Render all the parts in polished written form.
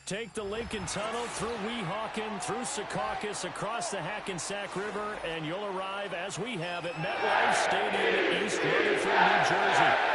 Take the Lincoln Tunnel through Weehawken, through Secaucus, across the Hackensack River, and you'll arrive, as we have, at MetLife Stadium in East Rutherford, New Jersey.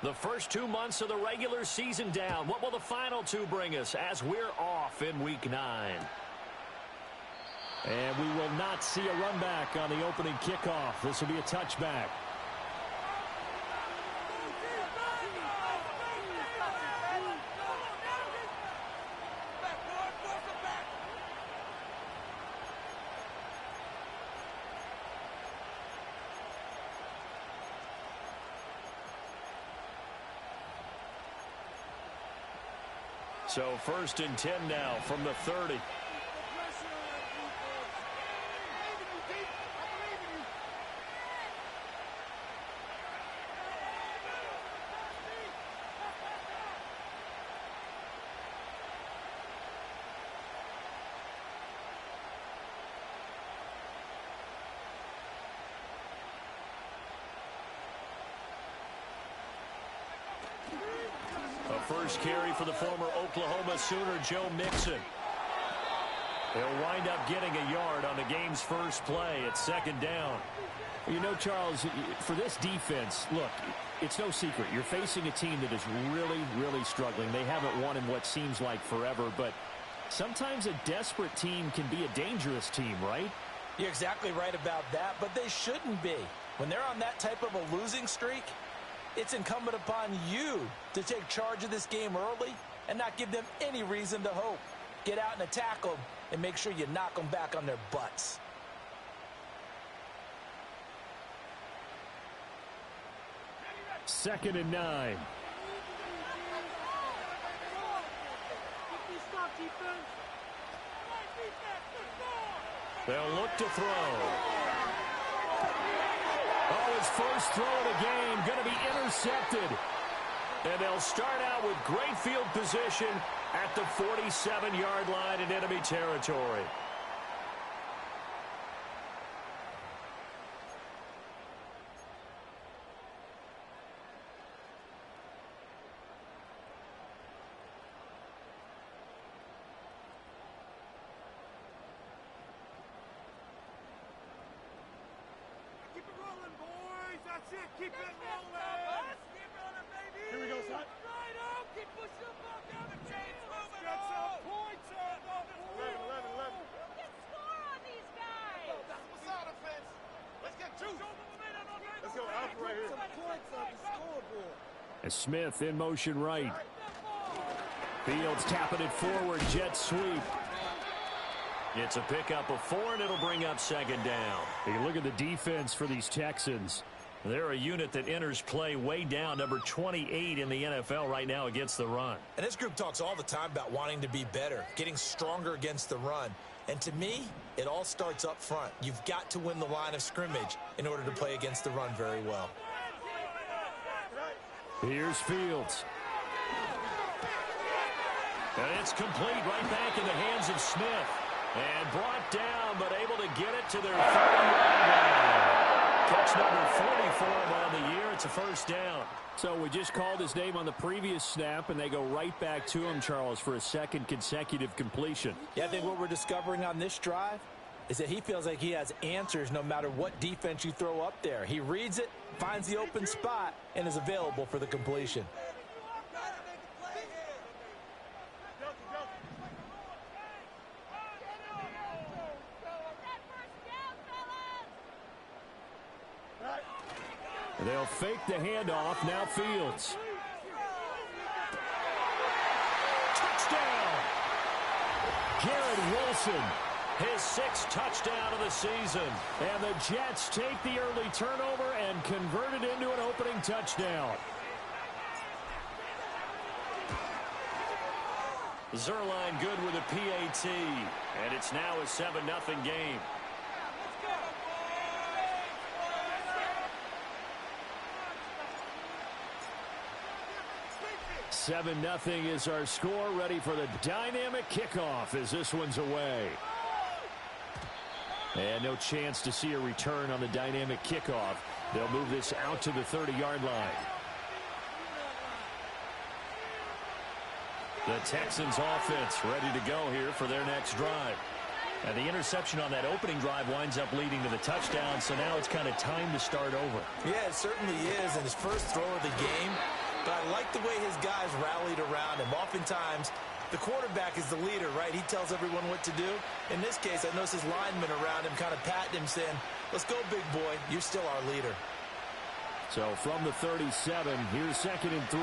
The first 2 months of the regular season down. What will the final two bring us as we're off in Week 9? And we will not see a run back on the opening kickoff. This will be a touchback. So 1st and 10 now from the 30. First carry for the former Oklahoma Sooner, Joe Mixon. He'll wind up getting a yard on the game's first play at 2nd down. You know, Charles, for this defense, look, it's no secret. You're facing a team that is really, really struggling. They haven't won in what seems like forever, but sometimes a desperate team can be a dangerous team, right? You're exactly right about that, but they shouldn't be. When they're on that type of a losing streak, it's incumbent upon you to take charge of this game early and not give them any reason to hope. Get out and attack them and make sure you knock them back on their butts. Second and 9. They'll look to throw. Oh, his first throw of the game going to be intercepted. And they'll start out with great field position at the 47-yard line in enemy territory. Keep it rolling. Keep running, baby. Here we go, son. Right up. Keep pushing the ball down the chains. Moving on. Get some points on the board. 11. You can score on these guys. That's what's on offense. Let's get juice. Let's go out right here. Some points on the scoreboard. And Smith in motion right. Fields tapping it forward. Jet sweep. It's a pickup of 4, and it'll bring up 2nd down. You look at the defense for these Texans. They're a unit that enters play way down, number 28 in the NFL right now against the run. And this group talks all the time about wanting to be better, getting stronger against the run. And to me, it all starts up front. You've got to win the line of scrimmage in order to play against the run very well. Here's Fields. And it's complete right back in the hands of Smith. And brought down, but able to get it to their 30-yard line. Catch number 44 on the year. It's a 1st down. So we just called his name on the previous snap, and they go right back to him, Charles, for a 2nd consecutive completion. Yeah, I think what we're discovering on this drive is that he feels like he has answers no matter what defense you throw up there. He reads it, finds the open spot, and is available for the completion. They'll fake the handoff. Now Fields. Touchdown! Garrett Wilson, his 6th touchdown of the season. And the Jets take the early turnover and convert it into an opening touchdown. Zerline good with a PAT. And it's now a 7-0 game. 7-0 is our score, ready for the dynamic kickoff as this one's away. And no chance to see a return on the dynamic kickoff. They'll move this out to the 30-yard line. The Texans offense ready to go here for their next drive. And the interception on that opening drive winds up leading to the touchdown, so now it's kind of time to start over. Yeah, it certainly is, and his first throw of the game. But I like the way his guys rallied around him. Oftentimes, the quarterback is the leader, right? He tells everyone what to do. In this case, I noticed his linemen around him kind of patting him, saying, let's go, big boy. You're still our leader. So from the 37, here's 2nd and 3.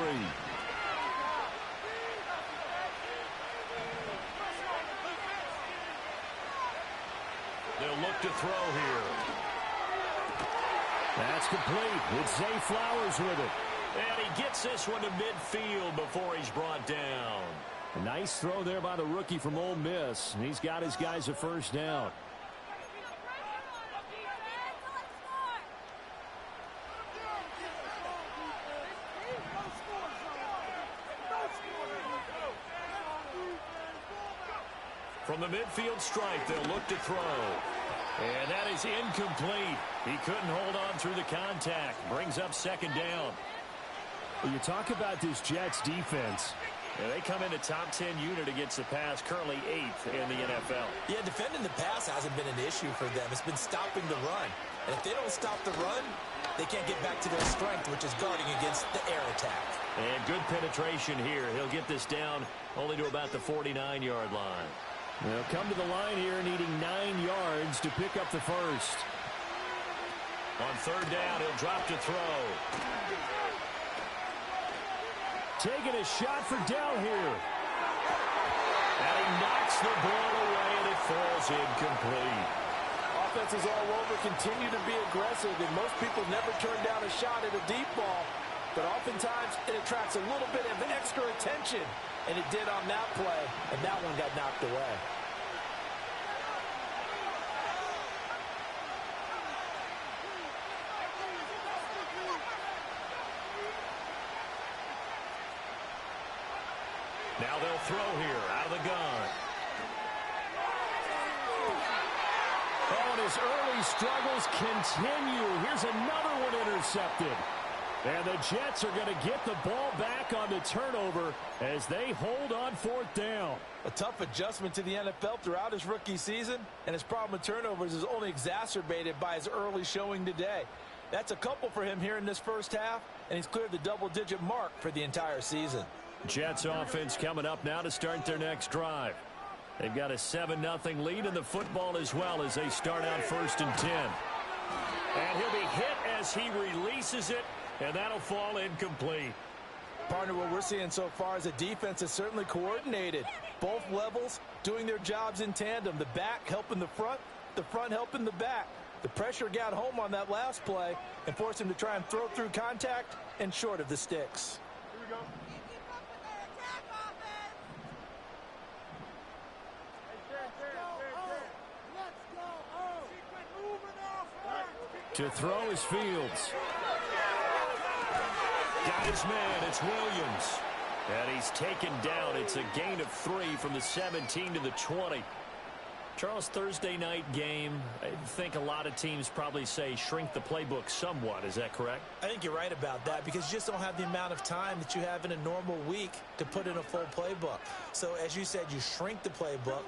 They'll look to throw here. That's complete. It's Zay Flowers with it. And he gets this one to midfield before he's brought down. A nice throw there by the rookie from Ole Miss. And he's got his guys a first down. From the midfield stripe, they'll look to throw. And that is incomplete. He couldn't hold on through the contact. Brings up 2nd down. Well, you talk about this Jets defense. Yeah, they come into top 10 unit against the pass, currently 8th in the NFL. Yeah, defending the pass hasn't been an issue for them. It's been stopping the run. And if they don't stop the run, they can't get back to their strength, which is guarding against the air attack. And good penetration here. He'll get this down only to about the 49-yard line. They'll come to the line here needing 9 yards to pick up the first. On 3rd down, he'll drop to throw. Taking a shot for down here. And he knocks the ball away, and it falls incomplete. Offenses all over continue to be aggressive, and most people never turn down a shot at a deep ball. But oftentimes, it attracts a little bit of extra attention. And it did on that play, and that one got knocked away. Now they'll throw here out of the gun. Oh, and his early struggles continue. Here's another one intercepted. And the Jets are going to get the ball back on the turnover as they hold on 4th down. A tough adjustment to the NFL throughout his rookie season, and his problem with turnovers is only exacerbated by his early showing today. That's a couple for him here in this first half, and he's cleared the double-digit mark for the entire season. Jets offense coming up now to start their next drive. They've got a 7-0 lead in the football as well as they start out 1st and 10. And he'll be hit as he releases it. And that'll fall incomplete. Partner, what we're seeing so far is a defense that's certainly coordinated. Both levels doing their jobs in tandem. The back helping the front helping the back. The pressure got home on that last play and forced him to try and throw through contact and short of the sticks. Here we go. Keep up with their attack offense. Let's go. Oh. Moving off. To throw is Fields. Got his man, it's Williams. And he's taken down. It's a gain of 3 from the 17 to the 20. Charles, Thursday night game, I think a lot of teams probably say shrink the playbook somewhat. Is that correct? I think you're right about that because you just don't have the amount of time that you have in a normal week to put in a full playbook. So as you said, you shrink the playbook,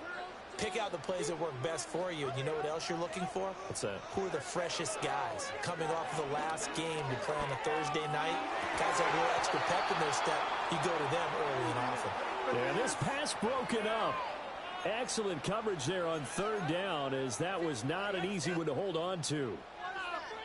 pick out the plays that work best for you. And you know what else you're looking for? What's that? Who are the freshest guys coming off the last game to play on a Thursday night? Guys have a little extra pep in their step. You go to them early and often. And this pass broken up. Excellent coverage there on 3rd down as that was not an easy one to hold on to.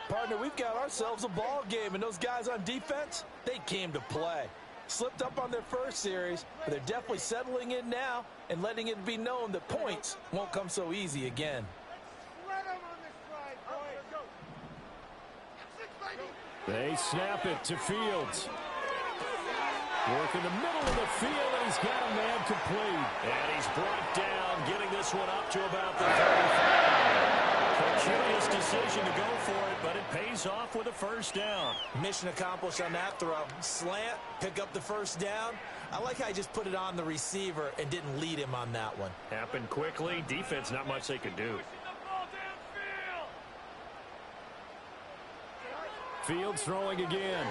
Partner, we've got ourselves a ball game, and those guys on defense, they came to play. Slipped up on their first series, but they're definitely settling in now and letting it be known that points won't come so easy again. They snap it to Fields. Working the middle of the field, and he's got a man complete. And he's brought down, getting this one up to about the 35. A curious decision to go for it, but it pays off with a first down. Mission accomplished on that throw. Slant, pick up the first down. I like how he just put it on the receiver and didn't lead him on that one. Happened quickly. Defense, not much they could do. Fields throwing again.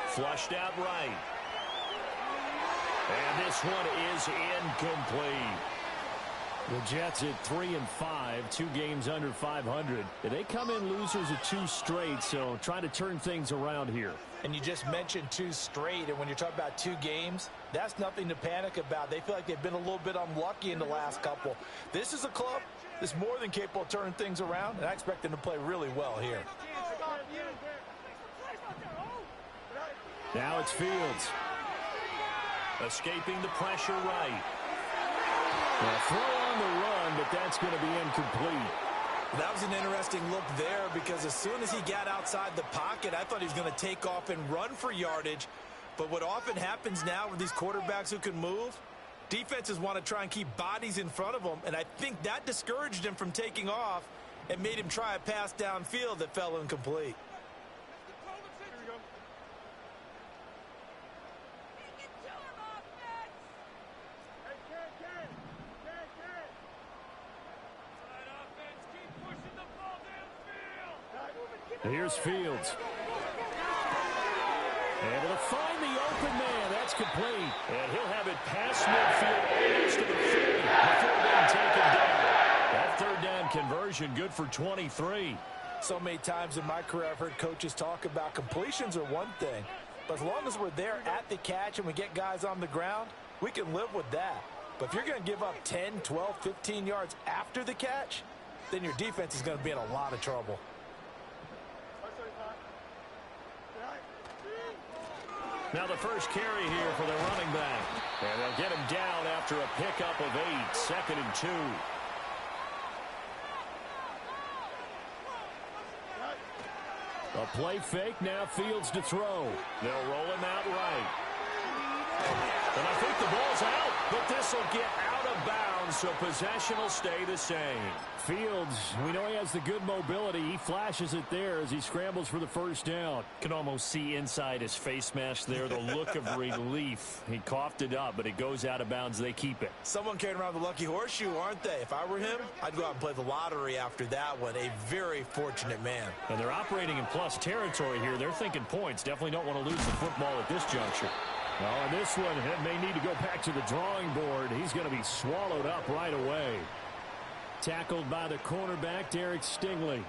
Flushed out right. And this one is incomplete. The Jets at 3-5, 2 games under 500. They come in losers of 2 straight, so trying to turn things around here. And you just mentioned 2 straight, and when you're talking about 2 games, that's nothing to panic about. They feel like they've been a little bit unlucky in the last couple. This is a club that's more than capable of turning things around, and I expect them to play really well here. Now it's Fields. Escaping the pressure right. A throw on the run, but that's going to be incomplete. That was an interesting look there because as soon as he got outside the pocket, I thought he was going to take off and run for yardage. But what often happens now with these quarterbacks who can move, defenses want to try and keep bodies in front of them, and I think that discouraged him from taking off and made him try a pass downfield that fell incomplete. Here's Fields. Able to find the open man. That's complete. And he'll have it past midfield almost to the 30 before being taken down. That third down conversion good for 23. So many times in my career I've heard coaches talk about completions are one thing, but as long as we're there at the catch and we get guys on the ground, we can live with that. But if you're going to give up 10, 12, 15 yards after the catch, then your defense is going to be in a lot of trouble. Now the first carry here for the running back. And they'll get him down after a pickup of 8, 2nd and 2. A play fake, now Fields to throw. They'll roll him out right. And I think the ball's out, but this will get out of bounds, so possession will stay the same. Fields, we know he has the good mobility. He flashes it there as he scrambles for the first down. Can almost see inside his face mask there the look of relief. He coughed it up, but it goes out of bounds. They keep it. Someone carrying around the lucky horseshoe, aren't they? If I were him, I'd go out and play the lottery after that one. A very fortunate man. And they're operating in plus territory here. They're thinking points. Definitely don't want to lose the football at this juncture. Well, and this one may need to go back to the drawing board. He's going to be swallowed up right away. Tackled by the cornerback, Derek Stingley.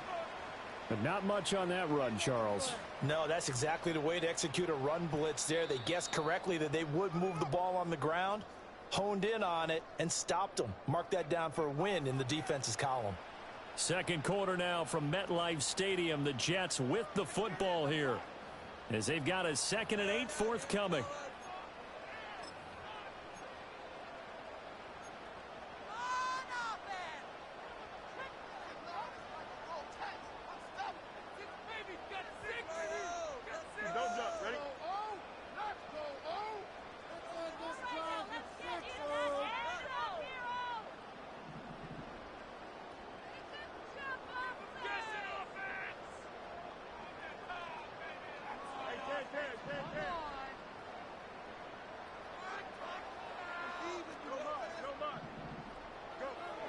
But not much on that run, Charles. No, that's exactly the way to execute a run blitz there. They guessed correctly that they would move the ball on the ground, honed in on it, and stopped them. Mark that down for a win in the defense's column. Second quarter now from MetLife Stadium. The Jets with the football here as they've got a 2nd and 8 forthcoming.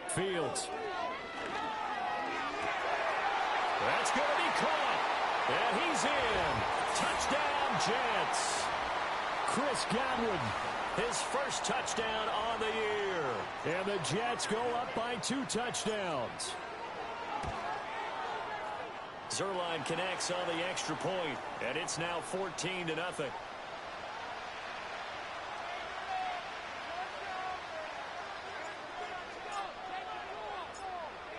Fields. That's going to be caught. And he's in. Touchdown, Jets. Chris Godwin. His first touchdown on the year. And the Jets go up by 2 touchdowns. Zerline connects on the extra point, and it's now 14-0.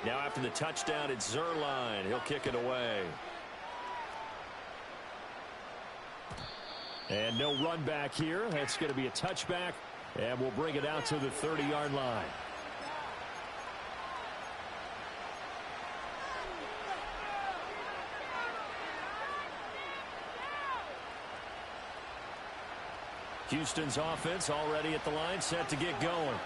Now after the touchdown, it's Zerline. He'll kick it away. And no run back here. That's going to be a touchback, and we'll bring it out to the 30-yard line. Houston's offense already at the line, set to get going.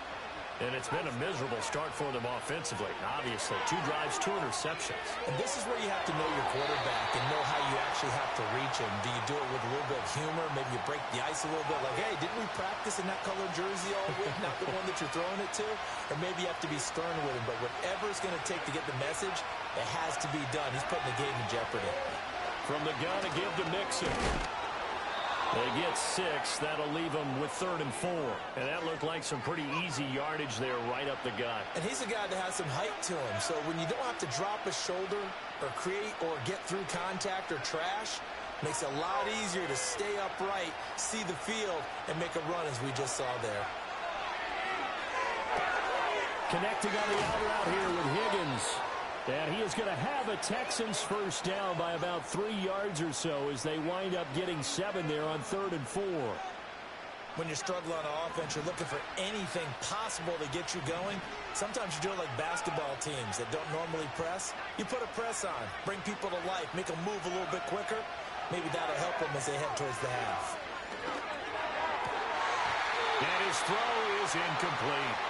And it's been a miserable start for them offensively. Obviously, 2 drives, 2 interceptions. And this is where you have to know your quarterback and know how you actually have to reach him. Do you do it with a little bit of humor? Maybe you break the ice a little bit. Like, hey, didn't we practice in that colored jersey all week? Not the one that you're throwing it to? Or maybe you have to be stern with him. But whatever it's going to take to get the message, it has to be done. He's putting the game in jeopardy. From the gun to give to Mixon. They get 6. That'll leave them with 3rd and 4. And that looked like some pretty easy yardage there right up the gut. And he's a guy that has some height to him. So when you don't have to drop a shoulder or create or get through contact or trash, makes it a lot easier to stay upright, see the field, and make a run as we just saw there. Connecting on the out route here with Higgins. And he is going to have a Texans first down by about 3 yards or so as they wind up getting 7 there on 3rd and 4. When you're struggling on offense, you're looking for anything possible to get you going. Sometimes you do it like basketball teams that don't normally press. You put a press on, bring people to life, make them move a little bit quicker. Maybe that'll help them as they head towards the half. And his throw is incomplete.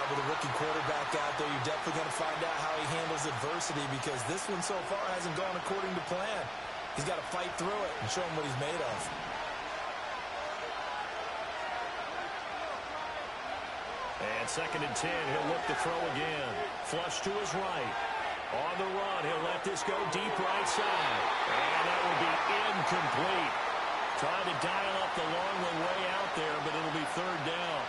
With a rookie quarterback out there, you're definitely going to find out how he handles adversity because this one so far hasn't gone according to plan. He's got to fight through it and show him what he's made of. And 2nd and 10, he'll look to throw again. Flush to his right. On the run, he'll let this go deep right side. And that will be incomplete. Trying to dial up the long way out there, but it'll be 3rd down.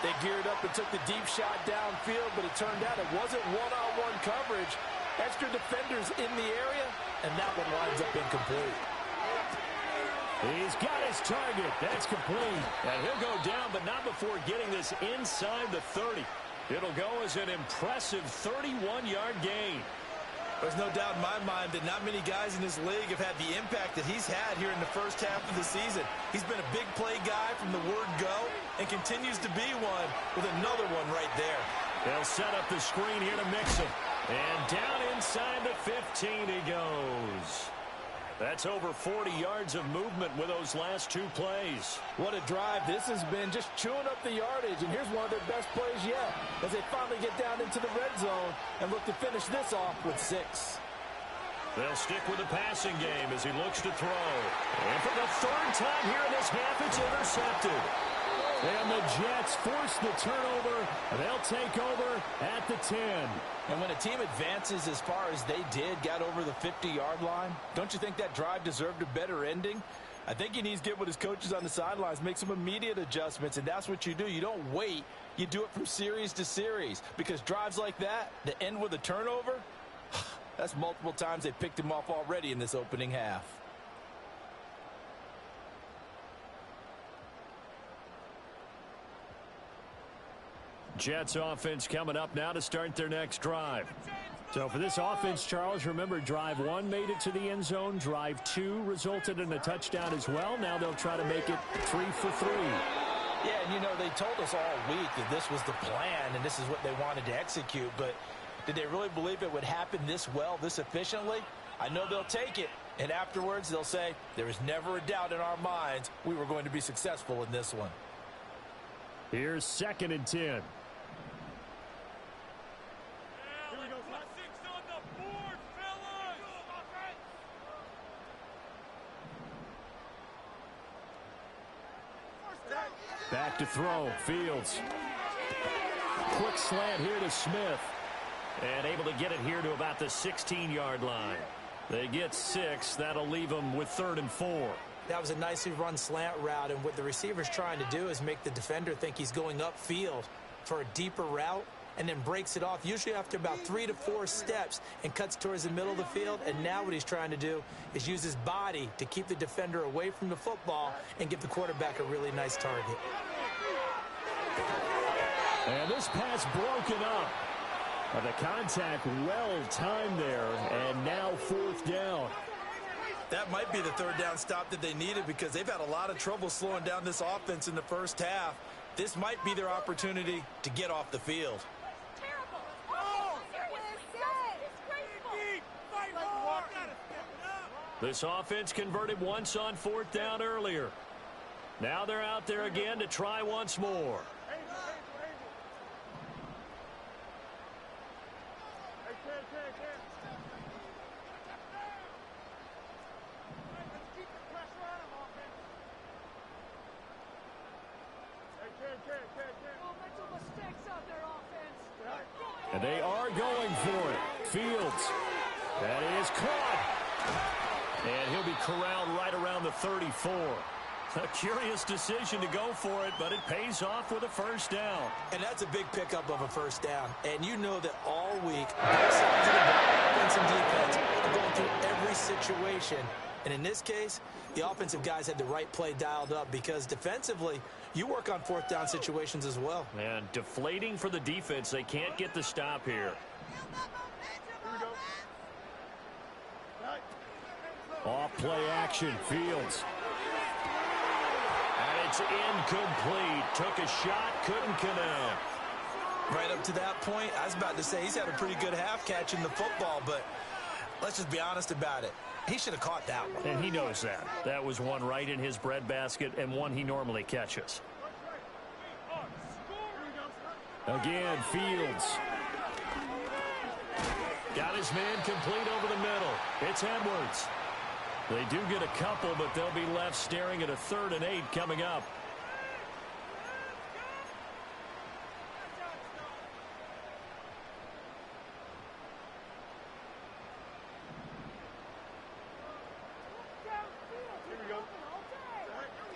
They geared up and took the deep shot downfield, but it turned out it wasn't one-on-one coverage. Extra defenders in the area, and that one winds up incomplete. He's got his target. That's complete. And he'll go down, but not before getting this inside the 30. It'll go as an impressive 31-yard gain. There's no doubt in my mind that not many guys in this league have had the impact that he's had here in the first half of the season. He's been a big play guy from the word go and continues to be one with another one right there. They'll set up the screen here to Mixon. And down inside the 15 he goes. That's over 40 yards of movement with those last 2 plays. What a drive. This has been just chewing up the yardage, and here's one of their best plays yet as they finally get down into the red zone and look to finish this off with 6. They'll stick with the passing game as he looks to throw. And for the 3rd time here in this half, it's intercepted. And the Jets force the turnover. They'll take over at the 10. And when a team advances as far as they did, got over the 50-yard line, don't you think that drive deserved a better ending? I think he needs to get with his coaches on the sidelines, make some immediate adjustments, and that's what you do. You don't wait. You do it from series to series because drives like that end with a turnover, that's multiple times they picked him off already in this opening half. Jets offense coming up now to start their next drive. So for this offense, Charles, remember drive 1 made it to the end zone. Drive 2 resulted in a touchdown as well. Now they'll try to make it 3 for 3. Yeah, and you know, they told us all week that this was the plan and this is what they wanted to execute, but did they really believe it would happen this well, this efficiently? I know they'll take it, and afterwards they'll say, there was never a doubt in our minds we were going to be successful in this one. Here's 2nd and 10. Back to throw. Fields. Quick slant here to Smith. And able to get it here to about the 16-yard line. They get 6. That'll leave them with 3rd and 4. That was a nicely run slant route, and what the receiver's trying to do is make the defender think he's going upfield for a deeper route and then breaks it off, usually after about 3 to 4 steps, and cuts towards the middle of the field. And now what he's trying to do is use his body to keep the defender away from the football and give the quarterback a really nice target. And this pass broken up. The contact well timed there, and now 4th down. That might be the 3rd down stop that they needed because they've had a lot of trouble slowing down this offense in the first half. This might be their opportunity to get off the field. This offense converted once on 4th down earlier. Now they're out there again to try once more. And they are going for it. Fields. That is caught. And he'll be corralled right around the 34. A curious decision to go for it, but it pays off with a first down. And that's a big pickup of a first down. And you know that all week, both sides of the ball, offense and defense, are going through every situation. And in this case, the offensive guys had the right play dialed up because defensively, you work on fourth down situations as well. And deflating for the defense. They can't get the stop here. Off play action, Fields. And it's incomplete. Took a shot, couldn't connect. Right up to that point, I was about to say he's had a pretty good half catching the football, but let's just be honest about it. He should have caught that one. And he knows that. That was one right in his breadbasket and one he normally catches. Again, Fields. Got his man complete over the middle. It's Edwards. They do get a couple, but they'll be left staring at a 3rd and 8 coming up.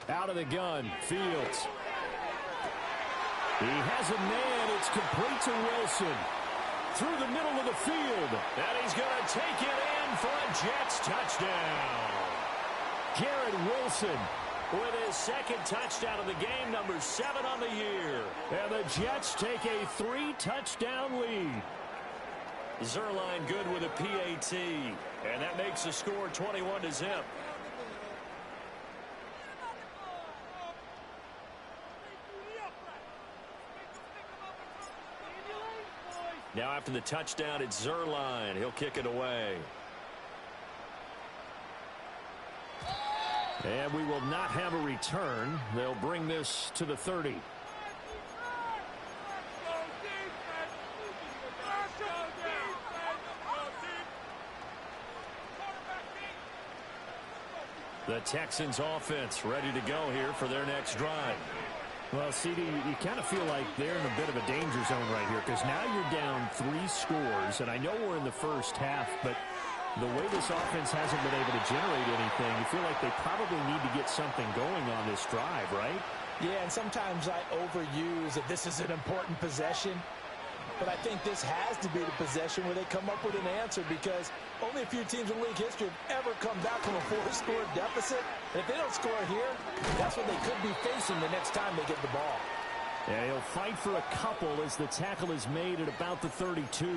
Out of the gun, Fields. He has a man. It's complete to Wilson. Through the middle of the field. And he's going to take it in for a Jets touchdown. Garrett Wilson with his 2nd touchdown of the game, number 7 on the year. And the Jets take a 3-touchdown lead. Zerline good with a PAT. And that makes the score 21-0. Now after the touchdown, it's Zerline. He'll kick it away. And we will not have a return. They'll bring this to the 30. The Texans offense ready to go here for their next drive. Well, CD, you kind of feel like they're in a bit of a danger zone right here because now you're down 3 scores, and I know we're in the first half, but the way this offense hasn't been able to generate anything, you feel like they probably need to get something going on this drive, right? Yeah, and sometimes I overuse that this is an important possession, but I think this has to be the possession where they come up with an answer because only a few teams in league history have ever come back from a 4-score deficit. And if they don't score here, that's what they could be facing the next time they get the ball. Yeah, he'll fight for a couple as the tackle is made at about the 32.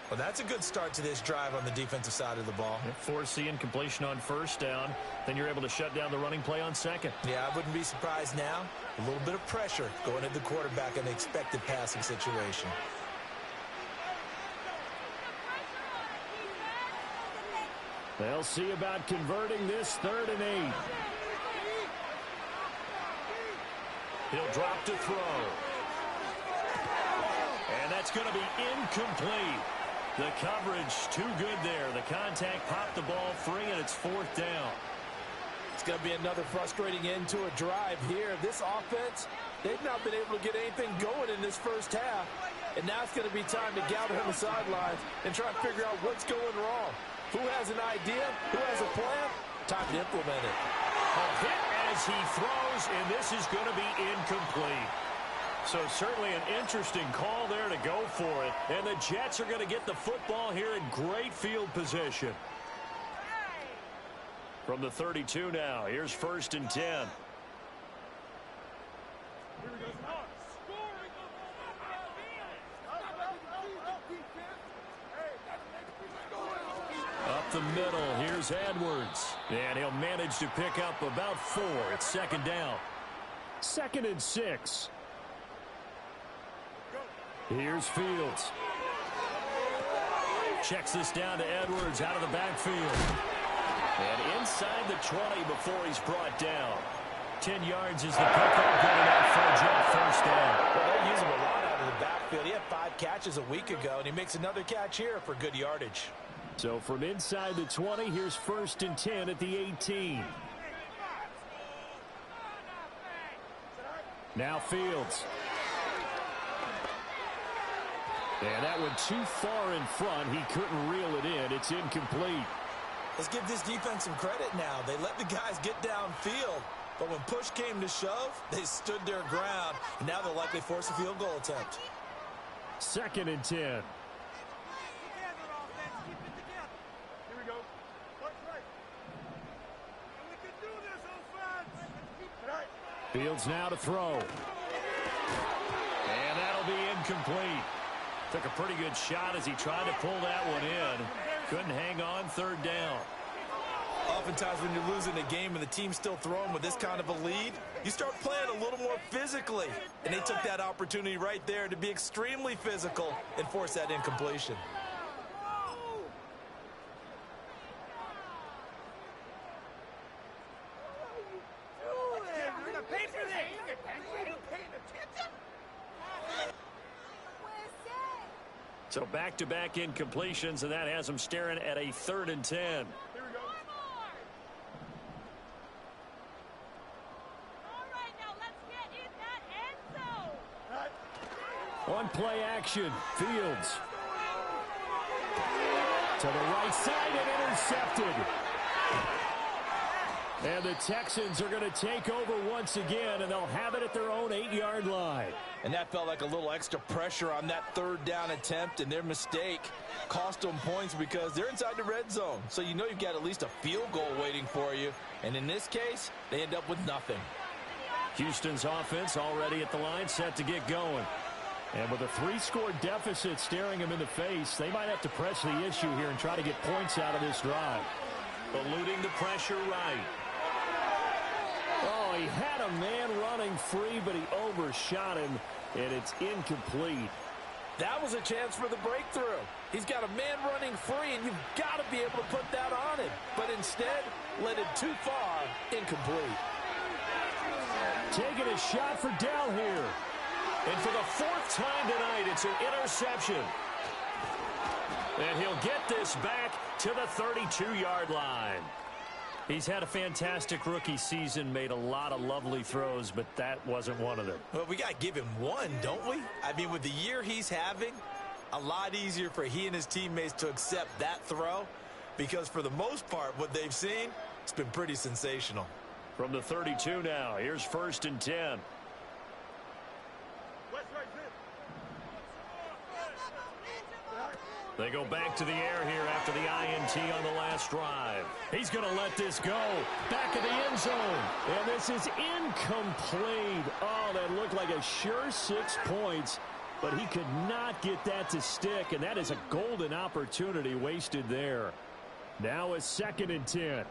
Well, that's a good start to this drive on the defensive side of the ball. Force incompletion on first down. Then you're able to shut down the running play on second. Yeah, I wouldn't be surprised now. A little bit of pressure going at the quarterback in the expected passing situation. They'll see about converting this 3rd and 8. He'll drop to throw. And that's going to be incomplete. The coverage too good there. The contact popped the ball free, and it's 4th down. It's going to be another frustrating end to a drive here. This offense, they've not been able to get anything going in this first half. And now it's going to be time to gather on the sidelines and try to figure out what's going wrong. Who has an idea? Who has a plan? Time to implement it. A hit as he throws, and this is going to be incomplete. So certainly an interesting call there to go for it. And the Jets are going to get the football here in great field position. From the 32 now, here's 1st and 10. Up the middle, here's Edwards. And he'll manage to pick up about 4. It's 2nd down. 2nd and 6. Here's Fields. Checks this down to Edwards out of the backfield. And inside the 20 before he's brought down. 10 yards is the pickup. Good enough for a jump first down. Well, they use him a lot out of the backfield. He had 5 catches a week ago, and he makes another catch here for good yardage. So from inside the 20, here's 1st and 10 at the 18. Now Fields. And that went too far in front. He couldn't reel it in. It's incomplete. Let's give this defense some credit now. They let the guys get downfield, but when push came to shove, they stood their ground, and now they'll likely force a field goal attempt. 2nd and 10. Fields now to throw. And that'll be incomplete. Took a pretty good shot as he tried to pull that one in. Couldn't hang on, 3rd down. Oftentimes when you're losing a game and the team's still throwing with this kind of a lead, you start playing a little more physically. And they took that opportunity right there to be extremely physical and force that incompletion. So back-to-back incompletions, and that has them staring at a 3rd and 10. Here we go. All right, now let's get in that end zone. On play action, Fields. To the right side and intercepted. And the Texans are going to take over once again, and they'll have it at their own 8-yard line. And that felt like a little extra pressure on that 3rd down attempt, and their mistake cost them points because they're inside the red zone. So you know you've got at least a field goal waiting for you. And in this case, they end up with nothing. Houston's offense already at the line, set to get going. And with a 3-score deficit staring them in the face, they might have to press the issue here and try to get points out of this drive. Eluding the pressure right. Oh, he had a man running free, but he overshot him, and it's incomplete. That was a chance for the breakthrough. He's got a man running free, and you've got to be able to put that on him. But instead, led it too far, incomplete. Taking a shot for Dell here. And for the 4th time tonight, it's an interception. And he'll get this back to the 32-yard line. He's had a fantastic rookie season, made a lot of lovely throws, but that wasn't one of them. Well, we got to give him one, don't we? I mean, with the year he's having, a lot easier for he and his teammates to accept that throw because for the most part, what they've seen, it's been pretty sensational. From the 32 now, here's 1st and 10. They go back to the air here after the INT on the last drive. He's going to let this go. Back of the end zone. And this is incomplete. Oh, that looked like a sure 6 points, but he could not get that to stick, and that is a golden opportunity wasted there. Now it's 2nd and 10.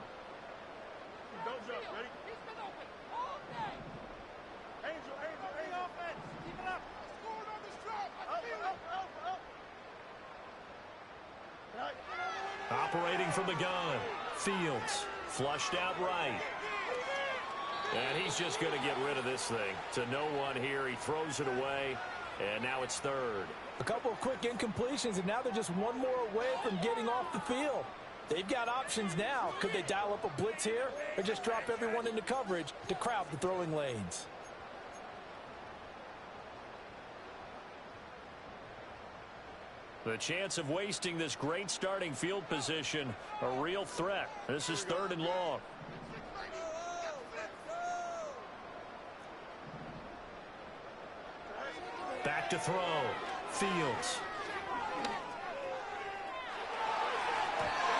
Operating from the gun. Fields flushed out right. And he's just going to get rid of this thing. To no one here. He throws it away. And now it's 3rd. A couple of quick incompletions, and now they're just one more away from getting off the field. They've got options now. Could they dial up a blitz here or just drop everyone into coverage to crowd the throwing lanes? The chance of wasting this great starting field position, a real threat. This is 3rd and long. Back to throw. Fields.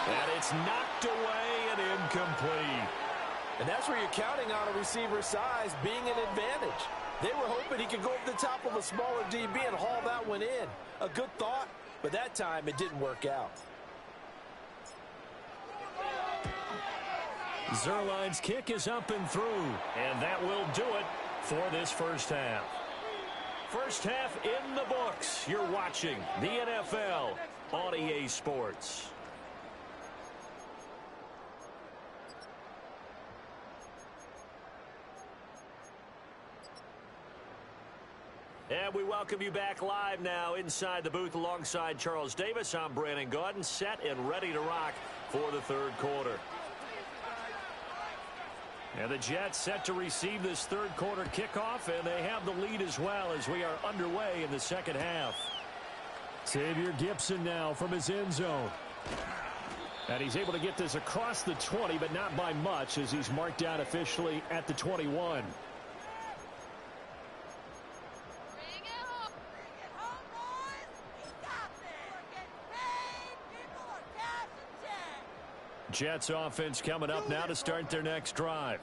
And it's knocked away and incomplete. And that's where you're counting on a receiver's size being an advantage. They were hoping he could go over the top of a smaller DB and haul that one in. A good thought, but that time it didn't work out. Zerline's kick is up and through, and that will do it for this first half. First half in the books. You're watching the NFL on EA Sports. And we welcome you back live now inside the booth alongside Charles Davis. I'm Brandon Gaudin, set and ready to rock for the third quarter. And the Jets set to receive this third quarter kickoff, and they have the lead as well as we are underway in the second half. Xavier Gipson now from his end zone. And he's able to get this across the 20, but not by much as he's marked out officially at the 21. Jets offense coming up now to start their next drive.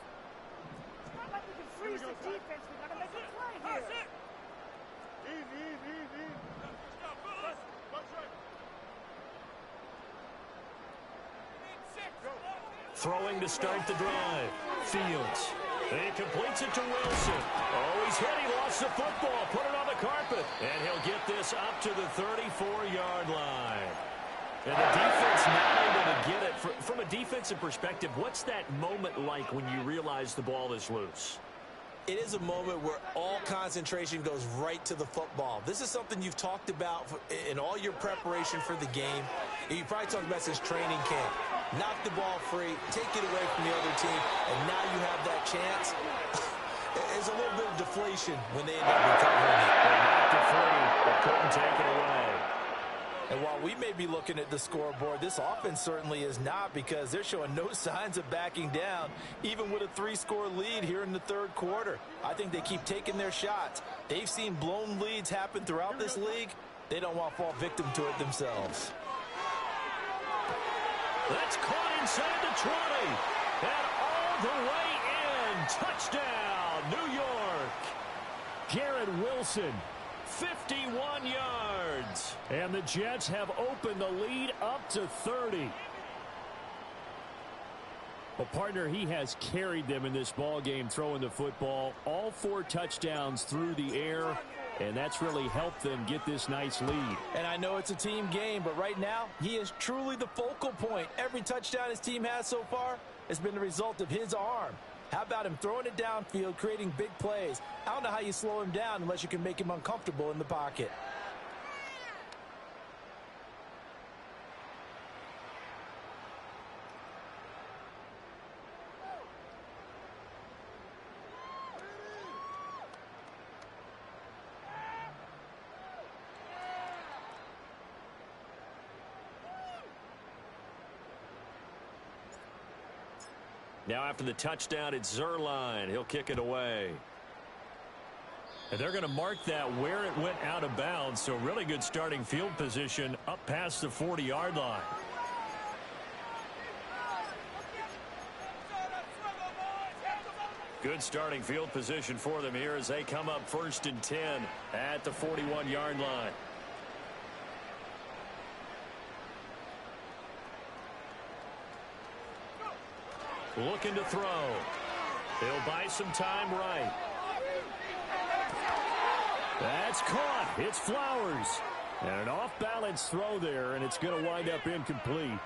Throwing to start the drive. Fields. He completes it to Wilson. Oh, he's hit. He lost the football. Put it on the carpet. And he'll get this up to the 34-yard line. And the defense not able to get it. From a defensive perspective, what's that moment like when you realize the ball is loose? It is a moment where all concentration goes right to the football. This is something you've talked about in all your preparation for the game. You probably talked about since training camp. Knock the ball free, take it away from the other team, and now you have that chance. There's a little bit of deflation when they end up recovering it. They knocked it free, but couldn't take it away. And while we may be looking at the scoreboard, this offense certainly is not, because they're showing no signs of backing down, even with a 3-score lead here in the third quarter. I think they keep taking their shots. They've seen blown leads happen throughout this league. They don't want to fall victim to it themselves. That's caught inside the 20. And all the way in. Touchdown, New York. Garrett Wilson. 51 yards. And the Jets have opened the lead up to 30. Well, partner, he has carried them in this ball game throwing the football. All 4 touchdowns through the air, and that's really helped them get this nice lead. And I know it's a team game, but right now, he is truly the focal point. Every touchdown his team has so far has been the result of his arm. How about him throwing it downfield, creating big plays? I don't know how you slow him down unless you can make him uncomfortable in the pocket. Now after the touchdown, it's Zerline. He'll kick it away. And they're going to mark that where it went out of bounds. So really good starting field position up past the 40-yard line. Good starting field position for them here as they come up 1st and 10 at the 41-yard line. Looking to throw. He'll buy some time right. That's caught. It's Flowers. And an off-balance throw there, and it's going to wind up incomplete.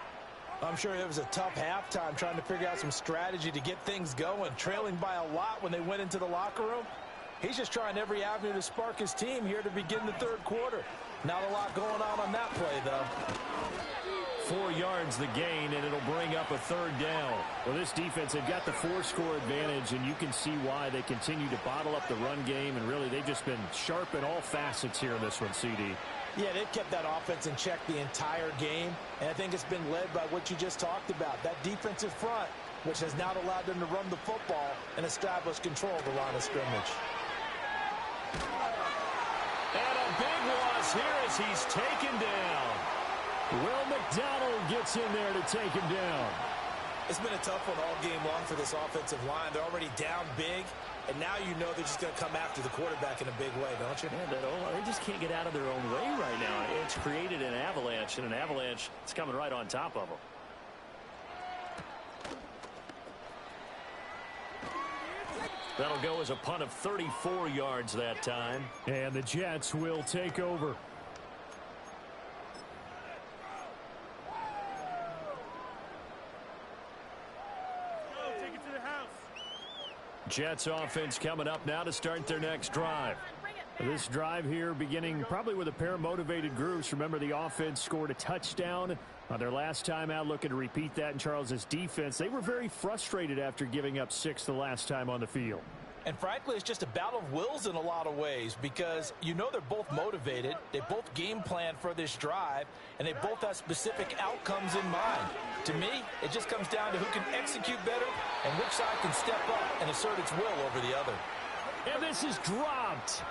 I'm sure it was a tough halftime trying to figure out some strategy to get things going, trailing by a lot when they went into the locker room. He's just trying every avenue to spark his team here to begin the third quarter. Not a lot going on that play, though. 4 yards the gain, and it'll bring up a 3rd down. Well, this defense, they've got the 4-score advantage, and you can see why they continue to bottle up the run game, and really they've just been sharp in all facets here in this one, CD. Yeah, they've kept that offense in check the entire game, and I think it's been led by what you just talked about, that defensive front, which has now allowed them to run the football and establish control of the line of scrimmage. And a big loss here as he's taken down. Will McDonald gets in there to take him down. It's been a tough one all game long for this offensive line. They're already down big, and now you know they're just going to come after the quarterback in a big way, don't you? Man, they just can't get out of their own way right now. It's created an avalanche, and an avalanche is coming right on top of them. That'll go as a punt of 34 yards that time. And the Jets will take over. Take it to the house. Jets offense coming up now to start their next drive. Bring it This drive here beginning probably with a pair of motivated groups. Remember, the offense scored a touchdown on their last time out, looking to repeat that in Charles's defense. They were very frustrated after giving up 6 the last time on the field. And frankly, it's just a battle of wills in a lot of ways because you know they're both motivated. They both game plan for this drive, and they both have specific outcomes in mind. To me, it just comes down to who can execute better and which side can step up and assert its will over the other. And this is dropped.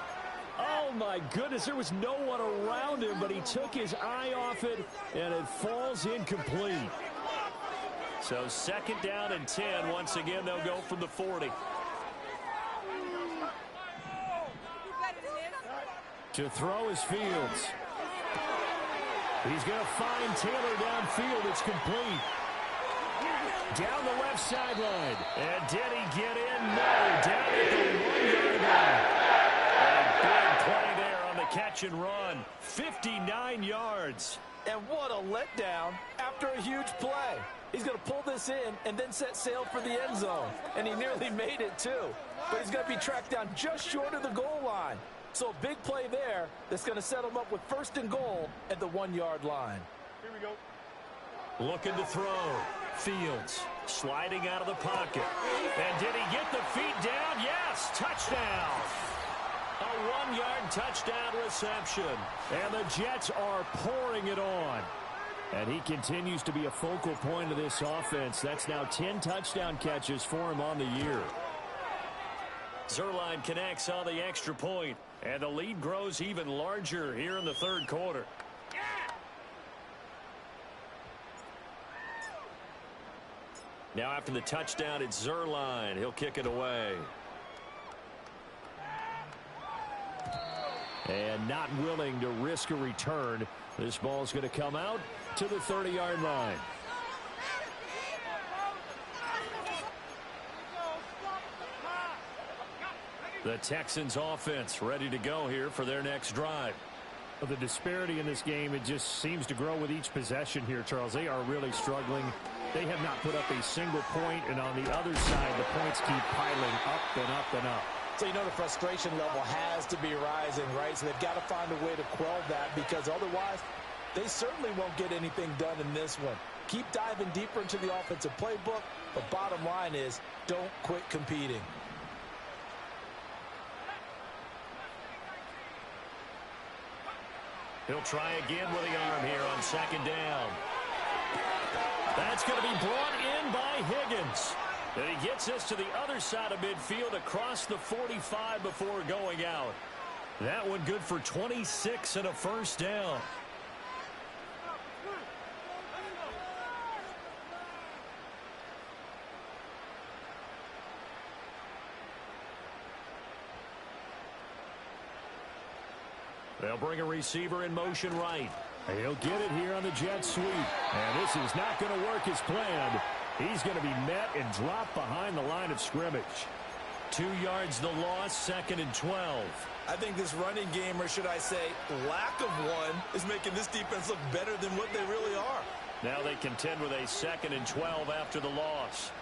Oh, my goodness, there was no one around him, but he took his eye off it, and it falls incomplete. So 2nd down and 10. Once again, they'll go from the 40. To throw is Fields. He's going to find Taylor downfield. It's complete. Down the left sideline. And did he get in? No. Down at the 1-yard line. Big play there on the catch and run. 59 yards. And what a letdown after a huge play. He's going to pull this in and then set sail for the end zone. And he nearly made it, too. But he's going to be tracked down just short of the goal line. So a big play there that's going to set him up with 1st and goal at the 1-yard line. Here we go. Looking to throw. Fields sliding out of the pocket. And did he get the feet down? Yes. Touchdown. A 1-yard touchdown reception. And the Jets are pouring it on. And he continues to be a focal point of this offense. That's now 10 touchdown catches for him on the year. Zuerlein connects on the extra point. And the lead grows even larger here in the 3rd quarter. Now after the touchdown, it's Zuerlein. He'll kick it away. And not willing to risk a return. This ball's going to come out to the 30-yard line. The Texans offense ready to go here for their next drive. The disparity in this game, it just seems to grow with each possession here, Charles. They are really struggling. They have not put up a single point, and on the other side, the points keep piling up and up and up. So you know the frustration level has to be rising, right? So they've got to find a way to quell that because otherwise they certainly won't get anything done in this one. Keep diving deeper into the offensive playbook, but bottom line is don't quit competing. He'll try again with the arm here on 2nd down. That's going to be brought in by Higgins. And he gets this to the other side of midfield across the 45 before going out. That one good for 26 and a 1st down. They'll bring a receiver in motion right. He'll get it here on the jet sweep. And this is not going to work as planned. He's going to be met and dropped behind the line of scrimmage. 2 yards the loss, 2nd and 12. I think this running game, or should I say lack of one, is making this defense look better than what they really are. Now they contend with a 2nd and 12 after the loss.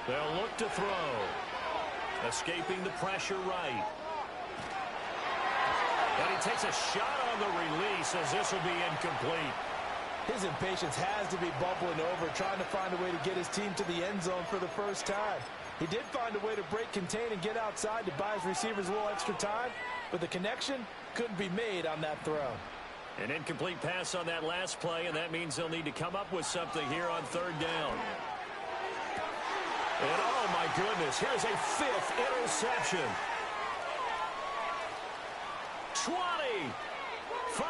They'll look to throw. Escaping the pressure right. And he takes a shot on the release as this will be incomplete. His impatience has to be bubbling over, trying to find a way to get his team to the end zone for the first time. He did find a way to break contain and get outside to buy his receivers a little extra time, but the connection couldn't be made on that throw. An incomplete pass on that last play, and that means they'll need to come up with something here on 3rd down. And oh my goodness, here's a 5th interception. 20, 5,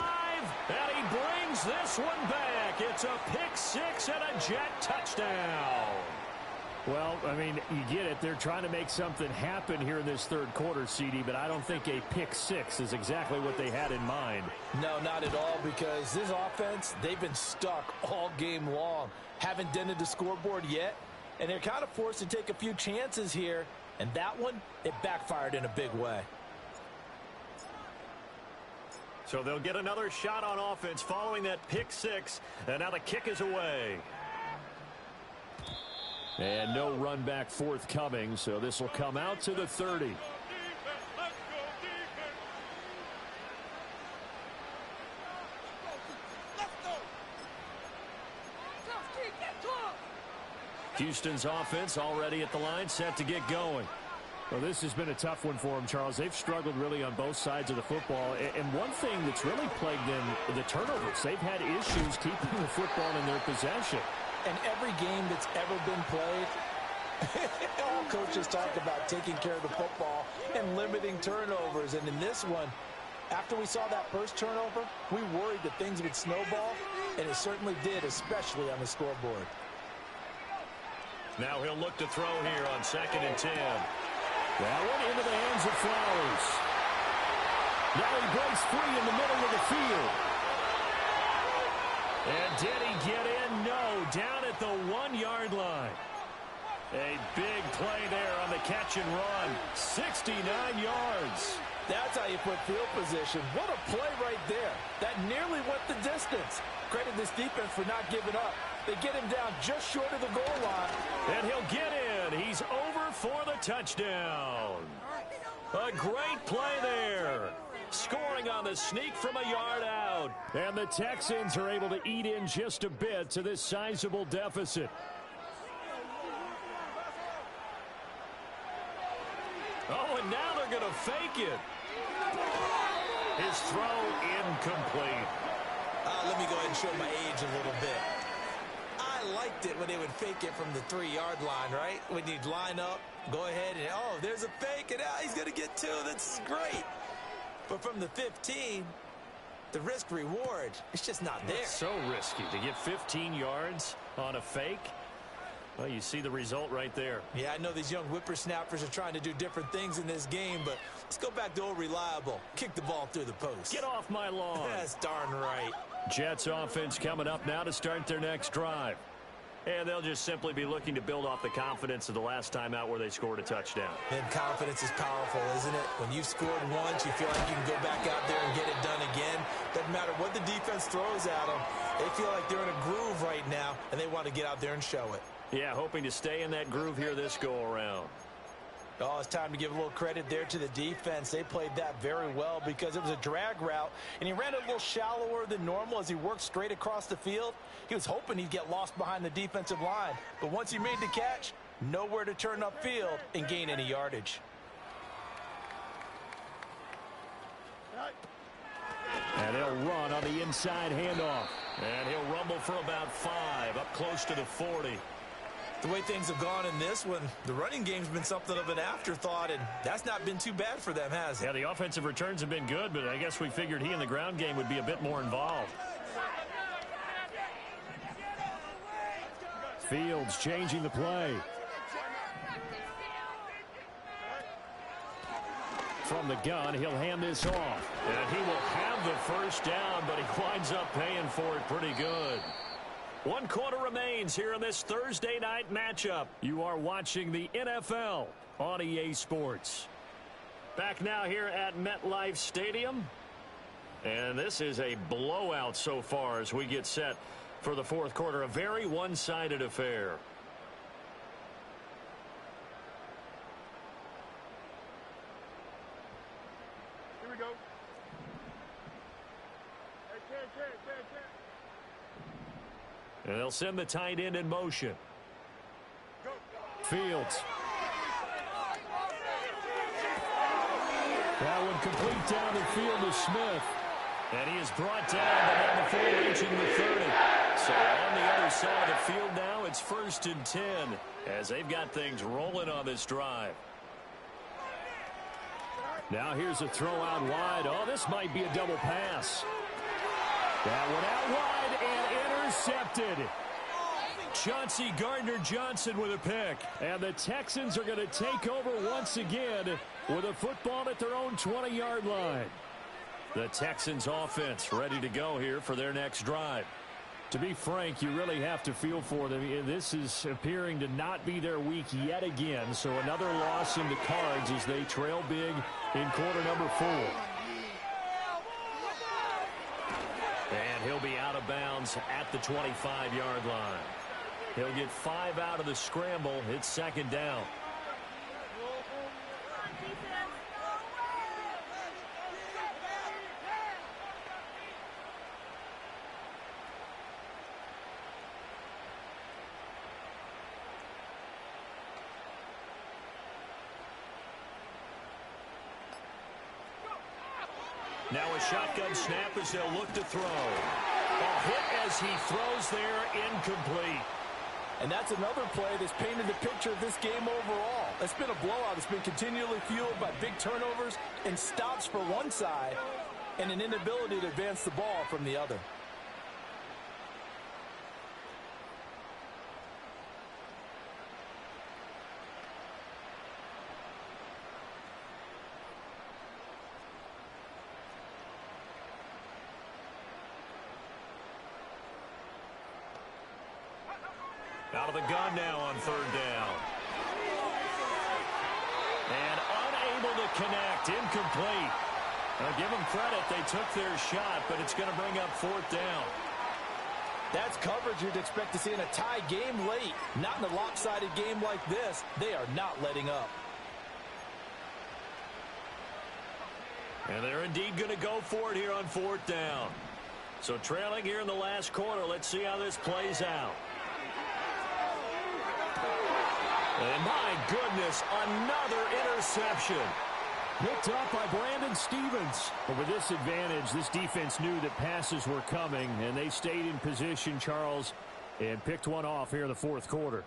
and he brings this one back. It's a pick 6 and a Jet touchdown. Well, I mean, you get it. They're trying to make something happen here in this 3rd quarter, CD, but I don't think a pick 6 is exactly what they had in mind. No, not at all, because this offense, they've been stuck all game long. Haven't dented the scoreboard yet, and they're kind of forced to take a few chances here, and that one, it backfired in a big way. So they'll get another shot on offense following that pick 6, and now the kick is away. And no run back forthcoming, so this will come out to the 30. Houston's offense already at the line, set to get going. Well, this has been a tough one for them, Charles. They've struggled really on both sides of the football. And one thing that's really plagued them, the turnovers. They've had issues keeping the football in their possession. And every game that's ever been played, all coaches talk about taking care of the football and limiting turnovers. And in this one, after we saw that first turnover, we worried that things would snowball, and it certainly did, especially on the scoreboard. Now he'll look to throw here on 2nd and 10. That one into the hands of Flowers. Now he breaks free in the middle of the field. And did he get in? No, down at the 1-yard line. A big play there on the catch and run. 69 yards. That's how you put field position. What a play right there. That nearly went the distance. Credit this defense for not giving up. They get him down just short of the goal line. And he'll get in. He's over for the touchdown. A great play there. Scoring on the sneak from a yard out. And the Texans are able to eat in just a bit to this sizable deficit. Oh, and now they're going to fake it. His throw incomplete. Let me go ahead and show my age a little bit. I liked it when they would fake it from the 3-yard line, right? When you'd line up, go ahead and, oh, there's a fake, and he's going to get 2. That's great. But from the 15, the risk-reward, it's just not there. It's so risky to get 15 yards on a fake. Well, you see the result right there. Yeah, I know these young whippersnappers are trying to do different things in this game, but let's go back to old reliable. Kick the ball through the post. Get off my lawn. That's darn right. Jets offense coming up now to start their next drive. And they'll just simply be looking to build off the confidence of the last time out where they scored a touchdown. And confidence is powerful, isn't it? When you've scored once, you feel like you can go back out there and get it done again. Doesn't matter what the defense throws at them. They feel like they're in a groove right now, and they want to get out there and show it. Yeah, hoping to stay in that groove here this go-around. Oh, it's time to give a little credit there to the defense. They played that very well because it was a drag route, and he ran it a little shallower than normal as he worked straight across the field. He was hoping he'd get lost behind the defensive line, but once he made the catch, nowhere to turn upfield and gain any yardage. And he'll run on the inside handoff. And he'll rumble for about 5, up close to the 40. The way things have gone in this one, the running game's been something of an afterthought, and that's not been too bad for them, has it? Yeah, the offensive returns have been good, but I guess we figured he in the ground game would be a bit more involved. Fields changing the play. From the gun, he'll hand this off. And he will have the first down, but he winds up paying for it pretty good. 1 quarter remains here in this Thursday night matchup. You are watching the NFL on EA Sports. Back now here at MetLife Stadium. And this is a blowout so far as we get set for the 4th quarter. A very one-sided affair. Here we go. And they'll send the tight end in motion. Fields. That one complete down the field to Smith. And he is brought down, but not before reaching the 30. So on the other side of the field now, it's 1st and 10 as they've got things rolling on this drive. Now here's a throw out wide. Oh, this might be a double pass. That one out wide and intercepted. Chauncey Gardner-Johnson with a pick. And the Texans are going to take over once again with a football at their own 20-yard line. The Texans offense ready to go here for their next drive. To be frank, you really have to feel for them. This is appearing to not be their week yet again. So another loss in the cards as they trail big in quarter number 4. And he'll be out of bounds at the 25-yard line. He'll get 5 out of the scramble. It's 2nd down. Now a shotgun snap as they'll look to throw. A hit as he throws there, incomplete. And that's another play that's painted the picture of this game overall. It's been a blowout. It's been continually fueled by big turnovers and stops for one side and an inability to advance the ball from the other. Out of the gun now on third down. And unable to connect. Incomplete. Now give them credit. They took their shot, but it's going to bring up fourth down. That's coverage you'd expect to see in a tie game late. Not in a lopsided game like this. They are not letting up. And they're indeed going to go for it here on fourth down. So trailing here in the last quarter. Let's see how this plays out. And my goodness, another interception. Picked up by Brandon Stevens. But with this advantage, this defense knew that passes were coming, and they stayed in position, Charles, and picked one off here in the fourth quarter.